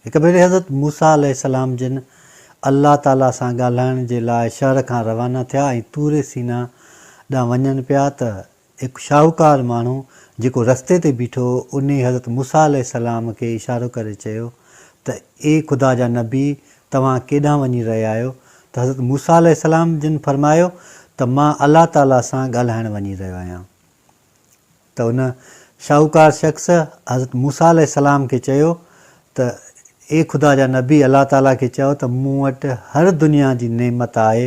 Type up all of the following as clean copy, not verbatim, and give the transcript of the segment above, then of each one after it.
एक भेरे हज़रत मूसा अलैहिस्सलाम जिन अल्लाह ताला सां ॻाल्हाइण जे लाइ शहर खां रवाना थिया ऐं तूरे सीना ॾांहुं वञनि पिया त हिकु शाहूकार माण्हू जेको रस्ते ते बीठो उन हज़रत मूसा अलैहिस्सलाम खे इशारो करे चयो त ए ख़ुदा जा नबी तव्हां केॾांहुं वञी रहिया आहियो? त हज़रत मूसा अलैहिस्सलाम जिन फरमायो त मां अल्लाह ताला सां ॻाल्हाइण वञी रहियो आहियां। त उन शाहूकार शख़्स हज़रत मूसा अलैहिस्सलाम खे चयो त ए ख़ुदा जा नबी अल्लाह ताला खे चयो त मूं वटि हर दुनिया जी नेमत आहे,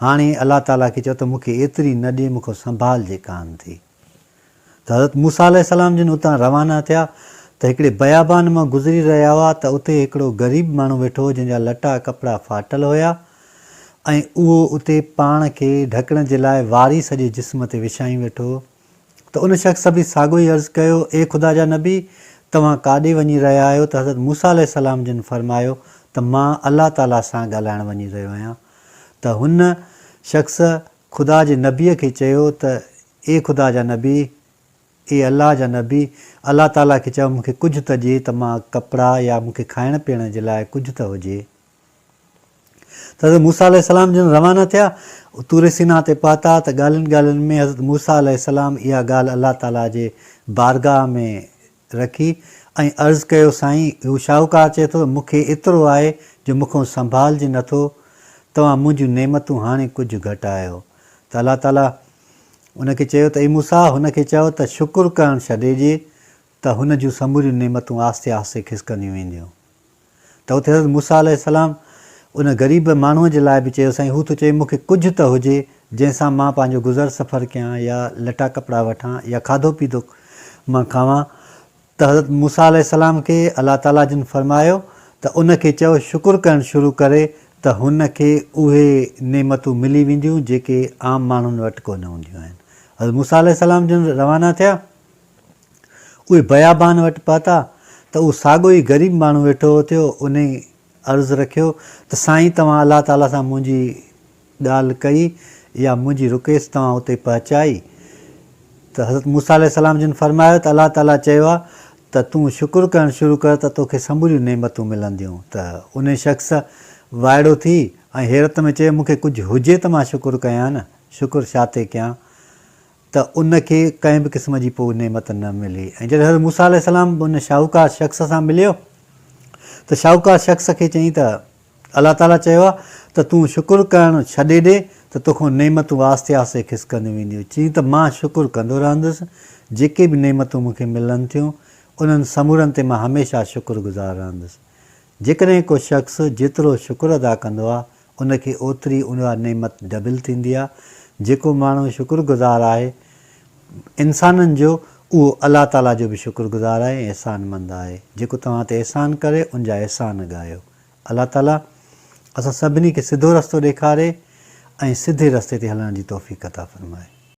हाणे अल्लाह ताला खे चयो त मूंखे एतिरी न ॾे, मूंखे संभाल जे कान थी। त हज़रत मूसा अलैहिस्सलाम जिन उतां रवाना थिया त हिकिड़े बयाबान मां गुज़री रहिया हुआ त उते हिकिड़ो ग़रीब माण्हू वेठो हो जंहिंजा लटा कपिड़ा फाटल हुया ऐं उहो उते पाण खे ढकण जे लाइ वारी सॼे जिस्म ते विछाई वेठो हो। त उन शख़्स बि साॻियो ई अर्ज़ु कयो, ए ख़ुदा जा नबी तव्हां काॾे वञी रहिया आहियो? त हज़रत मूसा अलैहिस्सलाम जिन फरमायो त मां अल्लाह ताला सां ॻाल्हाइण वञी रहियो आहियां। त हुन शख़्स ख़ुदा जे नबीअ खे चयो त ए ख़ुदा जा नबी, ए अल्लाह जा नबी, अल्लाह ताला खे चयो मूंखे कुझु त ॾिए त मां कपिड़ा या मूंखे खाइण पीअण जे लाइ कुझु त हुजे। त हज़रत मूसा अलैहिस्सलाम जिन रवाना थिया, तूरे सीना ते पहुता त ॻाल्हियुनि ॻाल्हियुनि में हज़रत मूसा अलैहिस्सलाम इहा ॻाल्हि अल्लाह ताला जे बारगाह में रखी ऐं अर्ज़ु कयो, साईं हू शाहूकार चए थो मूंखे एतिरो आहे जो मूंखां संभालजे नथो, तव्हां मुंहिंजियूं नेमतूं हाणे कुझु घटायो। त अल्लाह ताला उनखे चयो त ए मूसा हुनखे चयो त शुकुरु करणु छॾे ॾिए त हुन जूं समूरियूं नेमतूं आहिस्ते आहिस्ते खिसकंदियूं वेंदियूं। त उते हज़रत मूसा अलैहिस्सलाम उन ग़रीब माण्हूअ जे लाइ बि चयो, साईं हू थो चए मूंखे कुझु त हुजे जंहिंसां मां पंहिंजो गुज़र सफ़र कयां या लटा कपिड़ा वठां या खाधो पीतो मां खावां। त हज़रत मूसा अलैहिस्सलाम खे अल्लाह ताला जिन फरमायो त उनखे चयो शुकुरु करणु शुरू करे त हुनखे उहे नेमतूं मिली वेंदियूं जेके आम माण्हुनि वटि कोन हूंदियूं आहिनि। हज़रत मूसा अलैहिस्सलाम जिन रवाना थिया, उहे बयाबान वटि पहुता त उहो साॻियो ई ग़रीब माण्हू वेठो थियो, उन अर्ज़ु रखियो त साईं तव्हां अल्लाह ताला सां मुंहिंजी ॻाल्हि कई या मुंहिंजी रिक्वेस्ट तव्हां उते पहुचाई? त हज़रत मूसा अलैहिस्सलाम जिन फरमायो त अल्लाह ताला चयो आहे त तूं शुकुरु करणु शुरू कर त तोखे समूरियूं नेमतूं मिलंदियूं। त उन शख़्स वाइड़ो थी ऐं हैरत में चयो मूंखे कुझु हुजे त मां शुकुरु कयां न, शुकुरु छा ते कयां? त उनखे कंहिं बि क़िस्म जी पोइ नेमत न मिली। ऐं जॾहिं हज़रत मूसा अलैहिस्सलाम उन शाहूकार शख़्स सां मिलियो त शाहूकार शख़्स खे चयईं त अल्लाह ताला चयो आहे त तूं शुकुरु करणु छॾे ॾे त तोखां नेमतूं आहिस्ते आहिस्ते खिसकंदियूं वेंदियूं। चयईं त मां शुकुरु कंदो रहंदुसि, जेके बि नेमतूं मूंखे मिलनि थियूं उन्हनि समूरनि ते मां हमेशह शुकुरगुज़ार रहंदुसि। जेकॾहिं को शख़्स जेतिरो शुकुरु अदा कंदो आहे उनखे ओतिरी उहा नेमत डबल थींदी आहे। जेको माण्हू शुकुरगुज़ार आहे इंसाननि जो, उहो अल्लाह ताला जो बि शुकुरगुज़ार आहे ऐं अहसानमंद आहे। जेको तव्हां ते अहसान करे उनजा अहसान ॻायो। अल्लाह ताला असां सभिनी खे सिधो रस्तो ॾेखारे ऐं सिधे रस्ते ते हलण जी तौफ़ीक़ अता फ़रमाए।